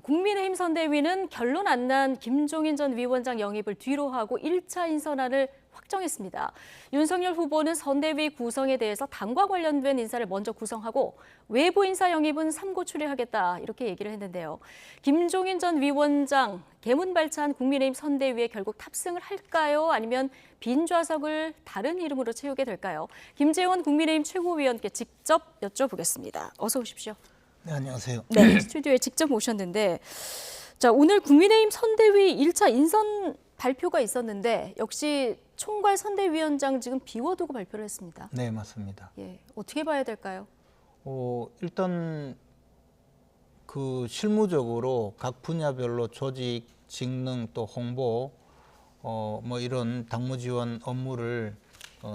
국민의힘 선대위는 결론 안 난 김종인 전 위원장 영입을 뒤로 하고 1차 인선안을 확정했습니다. 윤석열 후보는 선대위 구성에 대해서 당과 관련된 인사를 먼저 구성하고 외부 인사 영입은 삼고 추리하겠다 이렇게 얘기를 했는데요. 김종인 전 위원장 개문발차한 국민의힘 선대위에 결국 탑승을 할까요? 아니면 빈 좌석을 다른 이름으로 채우게 될까요? 김재원 국민의힘 최고위원께 직접 여쭤보겠습니다. 어서 오십시오. 네, 안녕하세요. 네, 스튜디오에 직접 모셨는데 자, 오늘 국민의힘 선대위 1차 인선 발표가 있었는데 역시 총괄 선대위원장 지금 비워두고 발표를 했습니다. 네, 맞습니다. 예, 어떻게 봐야 될까요? 일단 그 실무적으로 각 분야별로 조직, 직능 또 홍보 뭐 이런 당무 지원 업무를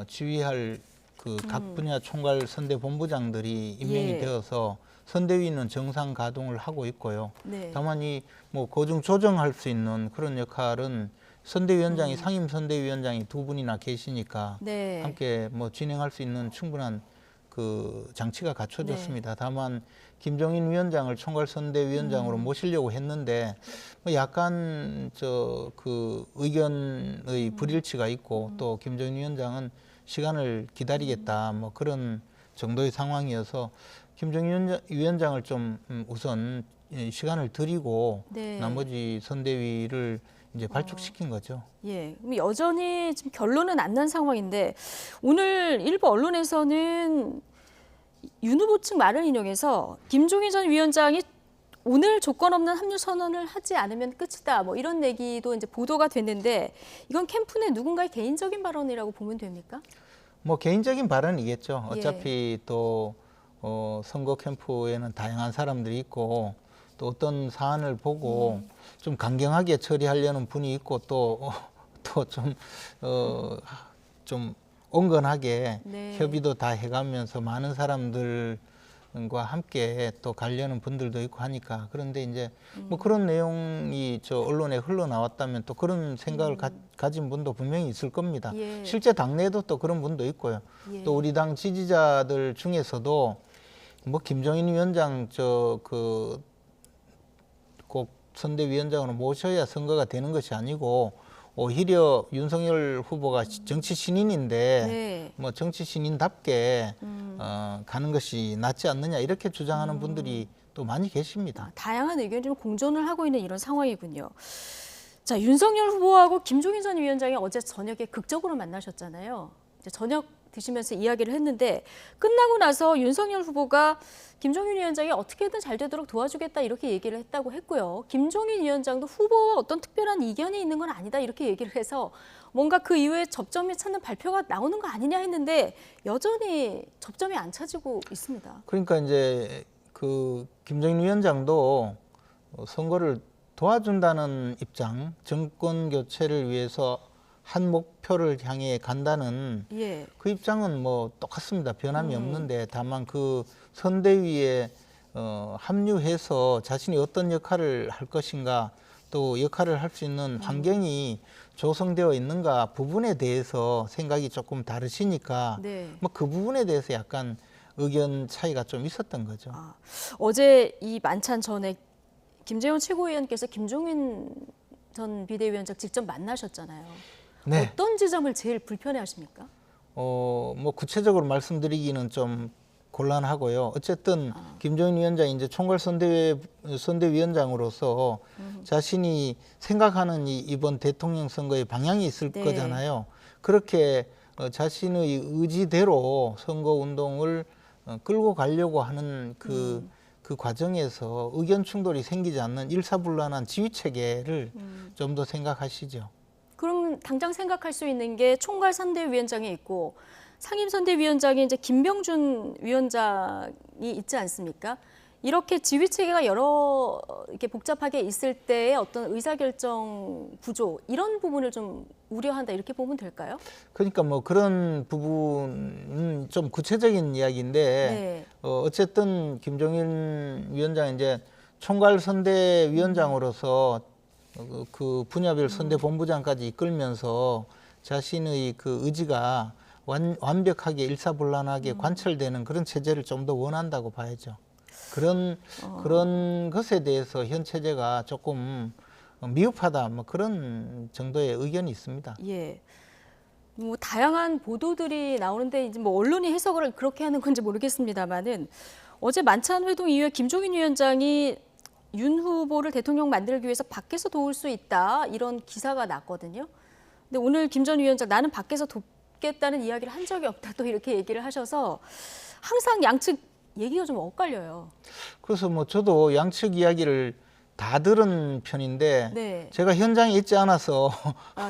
지휘할 그 각 분야 총괄 선대 본부장들이 임명이 되어서 선대위는 정상 가동을 하고 있고요. 네. 다만 이 뭐 고정 조정할 수 있는 그런 역할은 선대위원장이 상임 선대위원장이 두 분이나 계시니까 네. 함께 뭐 진행할 수 있는 충분한 그 장치가 갖춰졌습니다. 다만 김종인 위원장을 총괄 선대위원장으로 모시려고 했는데 뭐 약간 그 의견의 불일치가 있고 또 김종인 위원장은 시간을 기다리겠다 뭐 그런 정도의 상황이어서 김종인 위원장을 좀 우선 시간을 드리고 네. 나머지 선대위를 이제 발족시킨 거죠. 예, 그럼 여전히 지금 결론은 안 난 상황인데 오늘 일부 언론에서는 윤 후보 측 말을 인용해서 김종인 전 위원장이 오늘 조건 없는 합류 선언을 하지 않으면 끝이다. 뭐 이런 얘기도 이제 보도가 됐는데 이건 캠프 내 누군가의 개인적인 발언이라고 보면 됩니까? 뭐 개인적인 발언이겠죠. 예. 어차피 또 선거 캠프에는 다양한 사람들이 있고 또 어떤 사안을 보고 좀 강경하게 처리하려는 분이 있고 또 좀 온건하게 네. 협의도 다 해가면서 많은 사람들과 함께 또 가려는 분들도 있고 하니까 그런데 이제 뭐 그런 내용이 언론에 흘러나왔다면 또 그런 생각을 가진 분도 분명히 있을 겁니다. 예. 실제 당내에도 또 그런 분도 있고요. 예. 또 우리 당 지지자들 중에서도 뭐 김종인 위원장 꼭 선대위원장으로 모셔야 선거가 되는 것이 아니고 오히려 윤석열 후보가 정치 신인인데 네. 뭐 정치 신인답게 가는 것이 낫지 않느냐 이렇게 주장하는 분들이 또 많이 계십니다. 다양한 의견이 좀 공존을 하고 있는 이런 상황이군요. 자, 윤석열 후보하고 김종인 전 위원장이 어제 저녁에 극적으로 만나셨잖아요. 이제 저녁 드시면서 이야기를 했는데 끝나고 나서 윤석열 후보가 김종인 위원장이 어떻게든 잘 되도록 도와주겠다 이렇게 얘기를 했다고 했고요. 김종인 위원장도 후보와 어떤 특별한 이견이 있는 건 아니다 이렇게 얘기를 해서 뭔가 그 이후에 접점이 찾는 발표가 나오는 거 아니냐 했는데 여전히 접점이 안 찾이고 있습니다. 그러니까 이제 그 김종인 위원장도 선거를 도와준다는 입장, 정권 교체를 위해서 한 목표를 향해 간다는 예. 그 입장은 뭐 똑같습니다. 변함이 없는데 다만 그 선대위에 합류해서 자신이 어떤 역할을 할 것인가 또 역할을 할 수 있는 환경이 조성되어 있는가 부분에 대해서 생각이 조금 다르시니까 네. 뭐 그 부분에 대해서 약간 의견 차이가 좀 있었던 거죠. 어제 이 만찬 전에 김재원 최고위원께서 김종인 전 비대위원장 직접 만나셨잖아요. 네. 어떤 지점을 제일 불편해하십니까? 뭐 구체적으로 말씀드리기는 좀 곤란하고요. 어쨌든 김종인 위원장이 이제 총괄 선대위원장으로서 자신이 생각하는 이번 대통령 선거의 방향이 있을 네. 거잖아요. 그렇게 자신의 의지대로 선거 운동을 끌고 가려고 하는 그 과정에서 의견 충돌이 생기지 않는 일사불란한 지휘 체계를 좀 더 생각하시죠. 그럼 당장 생각할 수 있는 게 총괄 선대위원장이 있고 상임 선대위원장이 이제 김병준 위원장이 있지 않습니까? 이렇게 지휘 체계가 여러 이렇게 복잡하게 있을 때의 어떤 의사결정 구조 이런 부분을 좀 우려한다 이렇게 보면 될까요? 그러니까 뭐 그런 부분은 좀 구체적인 이야기인데 네. 어쨌든 김종인 위원장이 이제 총괄 선대위원장으로서 그 분야별 선대본부장까지 이끌면서 자신의 그 의지가 완벽하게 일사불란하게 관철되는 그런 체제를 좀 더 원한다고 봐야죠. 그런 것에 대해서 현 체제가 조금 미흡하다, 뭐 그런 정도의 의견이 있습니다. 예. 뭐 다양한 보도들이 나오는데 이제 뭐 언론이 해석을 그렇게 하는 건지 모르겠습니다만은 어제 만찬 회동 이후에 김종인 위원장이 윤 후보를 대통령 만들기 위해서 밖에서 도울 수 있다 이런 기사가 났거든요. 근데 오늘 김 전 위원장 나는 밖에서 돕겠다는 이야기를 한 적이 없다 또 이렇게 얘기를 하셔서 항상 양측 얘기가 좀 엇갈려요. 그래서 뭐 저도 양측 이야기를 다 들은 편인데 네. 제가 현장에 있지 않아서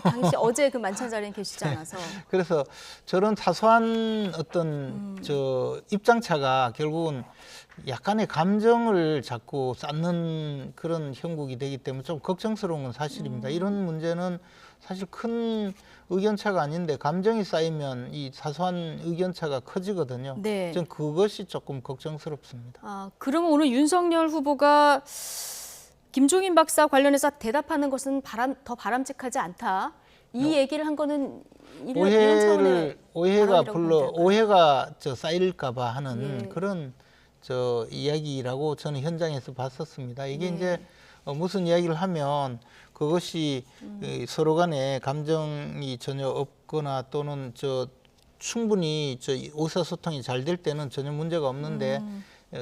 당시 어제 그 만찬 자리에 계시지 않아서. 그래서 저런 사소한 어떤 저 입장차가 결국은 약간의 감정을 자꾸 쌓는 그런 형국이 되기 때문에 좀 걱정스러운 건 사실입니다. 이런 문제는 사실 큰 의견차가 아닌데 감정이 쌓이면 이 사소한 의견차가 커지거든요. 네. 전 그것이 조금 걱정스럽습니다. 그러면 오늘 윤석열 후보가 김종인 박사 관련해서 대답하는 것은 더 바람직하지 않다. 이 얘기를 한 거는 이런 차원의 오해가 쌓일까봐 하는 예. 그런 이야기라고 저는 현장에서 봤었습니다. 이게 네. 이제 무슨 이야기를 하면 그것이 서로 간에 감정이 전혀 없거나 또는 충분히 의사소통이 잘 될 때는 전혀 문제가 없는데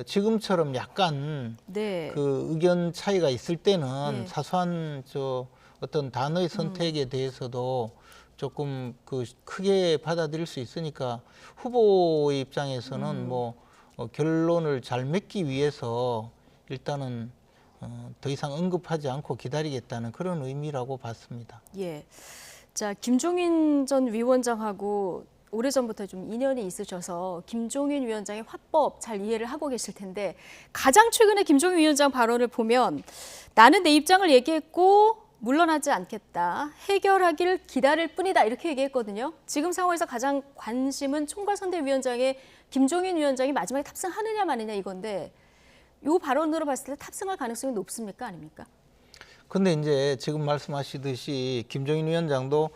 지금처럼 약간 네. 그 의견 차이가 있을 때는 네. 사소한 어떤 단어의 선택에 대해서도 조금 크게 받아들일 수 있으니까 후보의 입장에서는 결론을 잘 맺기 위해서 일단은 더 이상 언급하지 않고 기다리겠다는 그런 의미라고 봤습니다. 예. 자, 김종인 전 위원장하고 오래전부터 좀 인연이 있으셔서 김종인 위원장의 화법 잘 이해를 하고 계실 텐데 가장 최근에 김종인 위원장 발언을 보면 나는 내 입장을 얘기했고 물러나지 않겠다. 해결하기를 기다릴 뿐이다. 이렇게 얘기했거든요. 지금 상황에서 가장 관심은 총괄선대위원장의 김종인 위원장이 마지막에 탑승하느냐 마느냐 이건데 이 발언으로 봤을 때 탑승할 가능성이 높습니까? 아닙니까? 근데 이제 지금 말씀하시듯이 김종인 위원장도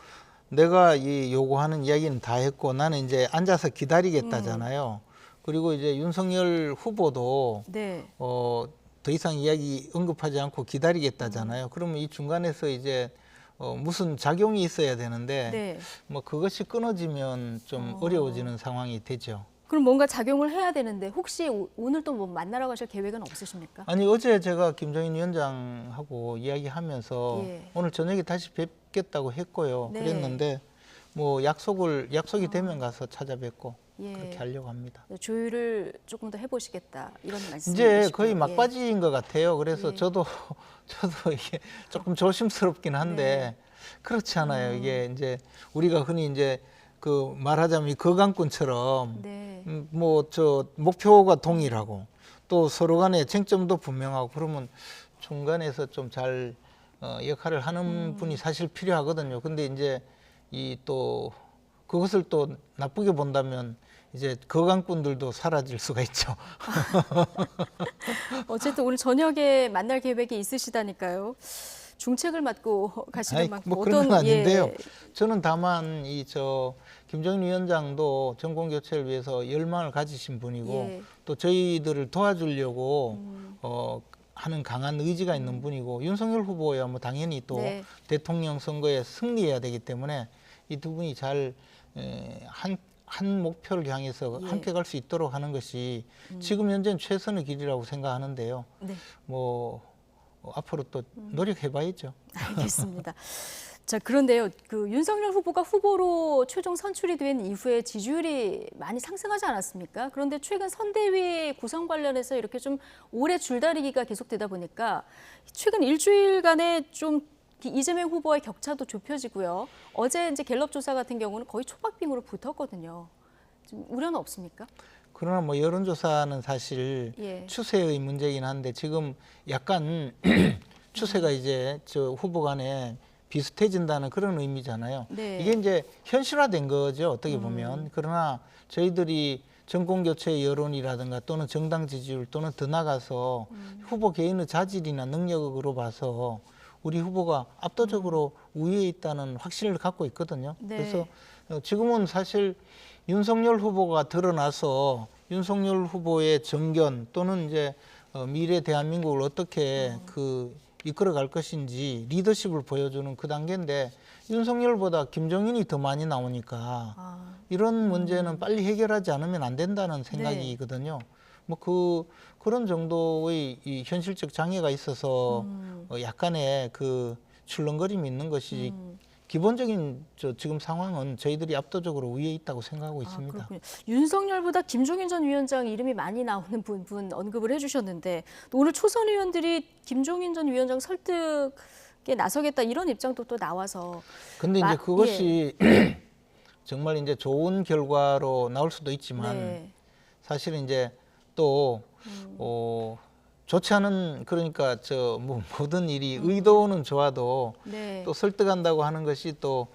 내가 요구하는 이야기는 다 했고 나는 이제 앉아서 기다리겠다잖아요. 그리고 이제 윤석열 후보도 네. 더 이상 이야기 언급하지 않고 기다리겠다잖아요. 그러면 이 중간에서 이제 무슨 작용이 있어야 되는데 네. 뭐 그것이 끊어지면 좀 어려워지는 상황이 되죠. 그럼 뭔가 작용을 해야 되는데 혹시 오늘 또 뭐 만나러 가실 계획은 없으십니까? 아니 어제 제가 김종인 위원장하고 이야기하면서 예. 오늘 저녁에 다시 뵙겠다고 했고요. 네. 그랬는데 뭐 약속이 되면 가서 찾아뵙고 예. 그렇게 하려고 합니다. 조율을 조금 더 해보시겠다 이런 말씀이시죠? 이제 거의 막바지인 것 같아요. 그래서 예. 저도 이게 조금 조심스럽긴 한데 네. 그렇지 않아요. 이게 이제 우리가 흔히 이제 말하자면 이 거강꾼처럼 네. 목표가 동일하고 또 서로 간에 쟁점도 분명하고 그러면 중간에서 좀 잘 역할을 하는 분이 사실 필요하거든요. 근데 이제 그것을 또 나쁘게 본다면 이제 거강꾼들도 사라질 수가 있죠. 어쨌든 오늘 저녁에 만날 계획이 있으시다니까요. 중책을 맡고 가시는 만큼 뭐 그런 건 아닌데요. 예. 저는 다만 김종인 위원장도 정권 교체를 위해서 열망을 가지신 분이고 예. 또 저희들을 도와주려고 하는 강한 의지가 있는 분이고 윤석열 후보야 뭐 당연히 또 네. 대통령 선거에 승리해야 되기 때문에 이 두 분이 잘 한 목표를 향해서 예. 함께 갈 수 있도록 하는 것이 지금 현재는 최선의 길이라고 생각하는데요. 네. 앞으로 또 노력해봐야죠. 알겠습니다. 자, 그런데요. 윤석열 후보가 후보로 최종 선출이 된 이후에 지지율이 많이 상승하지 않았습니까? 그런데 최근 선대위 구성 관련해서 이렇게 좀 오래 줄다리기가 계속되다 보니까 최근 일주일간에 좀 이재명 후보와의 격차도 좁혀지고요. 어제 이제 갤럽 조사 같은 경우는 거의 초박빙으로 붙었거든요. 좀 우려는 없습니까? 그러나 뭐 여론조사는 사실 예. 추세의 문제이긴 한데 지금 약간 추세가 이제 후보 간에 비슷해진다는 그런 의미잖아요. 네. 이게 이제 현실화된 거죠, 어떻게 보면. 그러나 저희들이 정권교체 여론이라든가 또는 정당 지지율 또는 더 나가서 후보 개인의 자질이나 능력으로 봐서 우리 후보가 압도적으로 우위에 있다는 확신을 갖고 있거든요. 네. 그래서 지금은 사실 윤석열 후보가 드러나서 윤석열 후보의 정견 또는 이제 미래 대한민국을 어떻게 이끌어갈 것인지 리더십을 보여주는 그 단계인데 윤석열보다 김종인이 더 많이 나오니까 이런 문제는 빨리 해결하지 않으면 안 된다는 생각이거든요. 뭐 그런 정도의 이 현실적 장애가 있어서 약간의 그 출렁거림이 있는 것이지 기본적인 지금 상황은 저희들이 압도적으로 위에 있다고 생각하고 있습니다. 그렇군요. 윤석열보다 김종인 전 위원장 이름이 많이 나오는 분 언급을 해주셨는데 또 오늘 초선 의원들이 김종인 전 위원장 설득에 나서겠다 이런 입장도 또 나와서. 근데 이제 그것이 정말 이제 좋은 결과로 나올 수도 있지만 사실은 이제 또 좋지 않은 그러니까 모든 일이 의도는 좋아도 또 설득한다고 하는 것이 또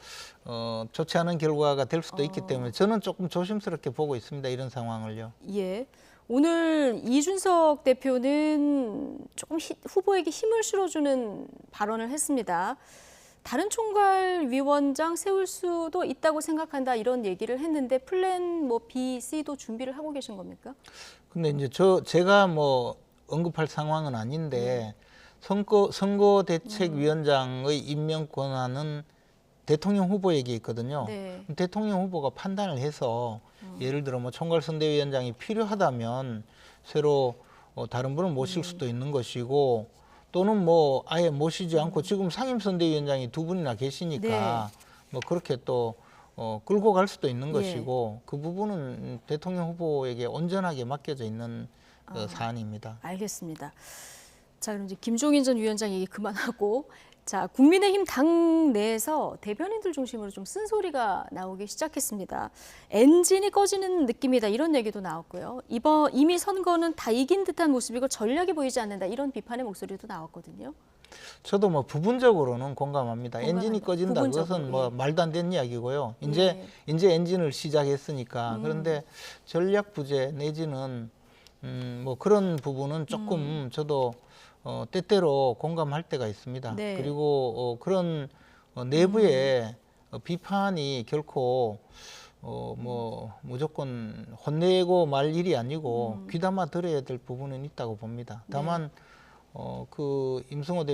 좋지 않은 결과가 될 수도 있기 때문에 저는 조금 조심스럽게 보고 있습니다. 이런 상황을요. 예. 오늘 이준석 대표는 조금 후보에게 힘을 실어주는 발언을 했습니다. 다른 총괄위원장 세울 수도 있다고 생각한다 이런 얘기를 했는데 플랜 뭐 B, C도 준비를 하고 계신 겁니까? 근데 이제 제가 뭐 언급할 상황은 아닌데 선거대책위원장의 임명 권한은 대통령 후보에게 있거든요. 대통령 후보가 판단을 해서 예를 들어 뭐 총괄선대위원장이 필요하다면 새로 다른 분을 모실 수도 있는 것이고 또는 뭐 아예 모시지 않고 지금 상임선대위원장이 두 분이나 계시니까 뭐 그렇게 또 끌고 갈 수도 있는 것이고 그 부분은 대통령 후보에게 온전하게 맡겨져 있는 사안입니다. 알겠습니다. 자, 그럼 이제 김종인 전 위원장 얘기 그만하고 자, 국민의힘 당 내에서 대변인들 중심으로 좀 쓴소리가 나오기 시작했습니다. 엔진이 꺼지는 느낌이다 이런 얘기도 나왔고요. 이미 선거는 다 이긴 듯한 모습이고 전략이 보이지 않는다 이런 비판의 목소리도 나왔거든요. 저도 뭐 부분적으로는 공감합니다. 엔진이 꺼진다 그것은 뭐 말도 안 되는 이야기고요. 이제 엔진을 시작했으니까 그런데 전략 부재 내지는 뭐 그런 부분은 조금 저도 때때로 공감할 때가 있습니다. 그리고 그런 내부의 비판이 결코 뭐 무조건 혼내고 말 일이 아니고 귀담아 들어야 될 부분은 있다고 봅니다. 다만 그 임승호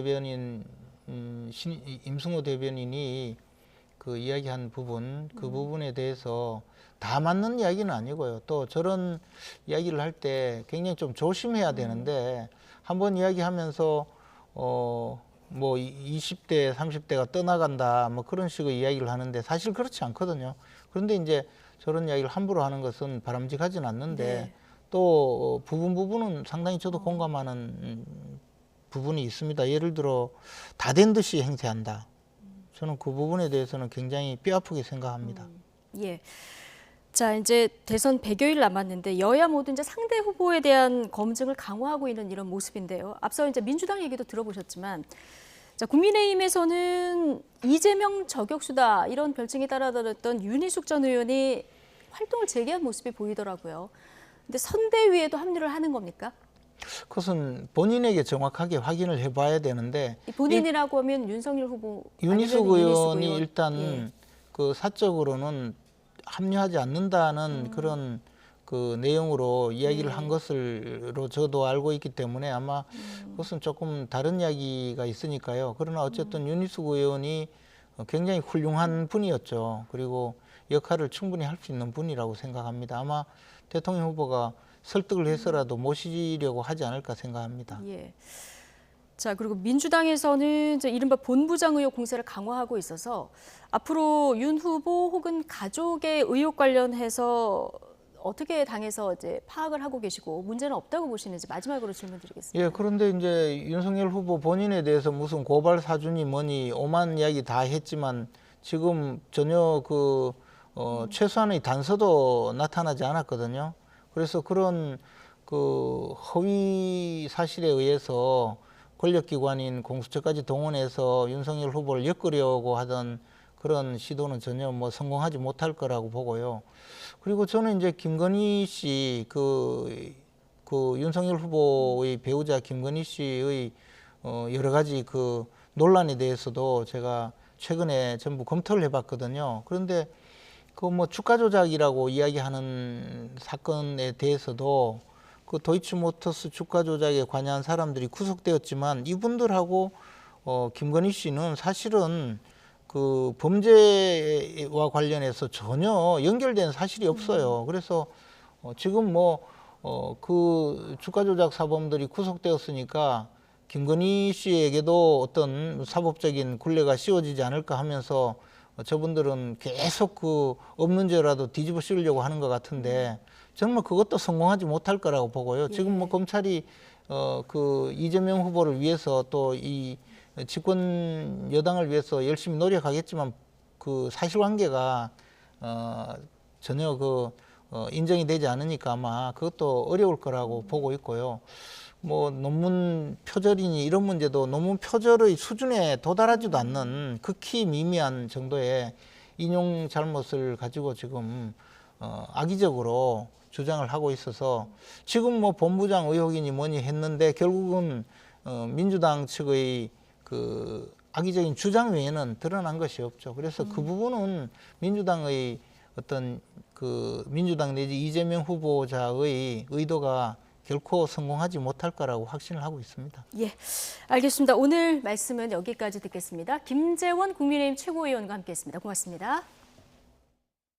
대변인이 그 이야기한 부분 그 부분에 대해서 다 맞는 이야기는 아니고요. 또 저런 이야기를 할 때 굉장히 좀 조심해야 되는데 한번 이야기하면서 뭐 20대, 30대가 떠나간다 뭐 그런 식의 이야기를 하는데 사실 그렇지 않거든요. 그런데 이제 저런 이야기를 함부로 하는 것은 바람직하진 않는데 또 부분은 상당히 저도 공감하는 부분이 있습니다. 예를 들어 다 된 듯이 행세한다. 저는 그 부분에 대해서는 굉장히 뼈아프게 생각합니다. 예. 자, 이제 대선 100여일 남았는데 여야 모두 이제 상대 후보에 대한 검증을 강화하고 있는 이런 모습인데요. 앞서 이제 민주당 얘기도 들어보셨지만, 자, 국민의힘에서는 이재명 저격수다 이런 별칭이 따라다녔던 윤희숙 전 의원이 활동을 재개한 모습이 보이더라고요. 근데 선대위에도 합류를 하는 겁니까? 그것은 본인에게 정확하게 확인을 해봐야 되는데 본인이라고 하면 윤석열 후보, 윤희숙 의원이 일단 그 사적으로는 합류하지 않는다는 그런 그 내용으로 이야기를 한 것으로 저도 알고 있기 때문에 아마 그것은 조금 다른 이야기가 있으니까요. 그러나 어쨌든 윤희숙 의원이 굉장히 훌륭한 분이었죠. 그리고 역할을 충분히 할 수 있는 분이라고 생각합니다. 아마 대통령 후보가 설득을 해서라도 모시려고 하지 않을까 생각합니다. 예. 자, 그리고 민주당에서는 이제 이른바 본부장 의혹 공세를 강화하고 있어서 앞으로 윤 후보 혹은 가족의 의혹 관련해서 어떻게 당에서 이제 파악을 하고 계시고 문제는 없다고 보시는지 마지막으로 질문드리겠습니다. 예, 그런데 이제 윤석열 후보 본인에 대해서 무슨 고발 사주니 뭐니 오만 이야기 다 했지만 지금 전혀 최소한의 단서도 나타나지 않았거든요. 그래서 그런 그 허위 사실에 의해서 권력기관인 공수처까지 동원해서 윤석열 후보를 엮으려고 하던 그런 시도는 전혀 뭐 성공하지 못할 거라고 보고요. 그리고 저는 이제 김건희 씨 그 윤석열 후보의 배우자 김건희 씨의 여러 가지 그 논란에 대해서도 제가 최근에 전부 검토를 해봤거든요. 그런데 그 뭐 주가 조작이라고 이야기하는 사건에 대해서도 그 도이치모터스 주가 조작에 관여한 사람들이 구속되었지만 이분들하고 김건희 씨는 사실은 그 범죄와 관련해서 전혀 연결된 사실이 없어요. 그래서 지금 그 주가 조작 사범들이 구속되었으니까 김건희 씨에게도 어떤 사법적인 굴레가 씌워지지 않을까 하면서 저분들은 계속 그 없는 죄라도 뒤집어 씌우려고 하는 것 같은데 정말 그것도 성공하지 못할 거라고 보고요. 지금 뭐 검찰이 그 이재명 후보를 위해서 또 이 집권 여당을 위해서 열심히 노력하겠지만 그 사실관계가 전혀 인정이 되지 않으니까 아마 그것도 어려울 거라고 보고 있고요. 뭐 논문 표절이니 이런 문제도 논문 표절의 수준에 도달하지도 않는 극히 미미한 정도의 인용 잘못을 가지고 지금 악의적으로 주장을 하고 있어서 지금 뭐 본부장 의혹이니 뭐니 했는데 결국은 민주당 측의 그 악의적인 주장 외에는 드러난 것이 없죠. 그래서 그 부분은 민주당의 어떤 그 민주당 내지 이재명 후보자의 의도가 결코 성공하지 못할 거라고 확신을 하고 있습니다. 예, 알겠습니다. 오늘 말씀은 여기까지 듣겠습니다. 김재원 국민의힘 최고위원과 함께했습니다. 고맙습니다.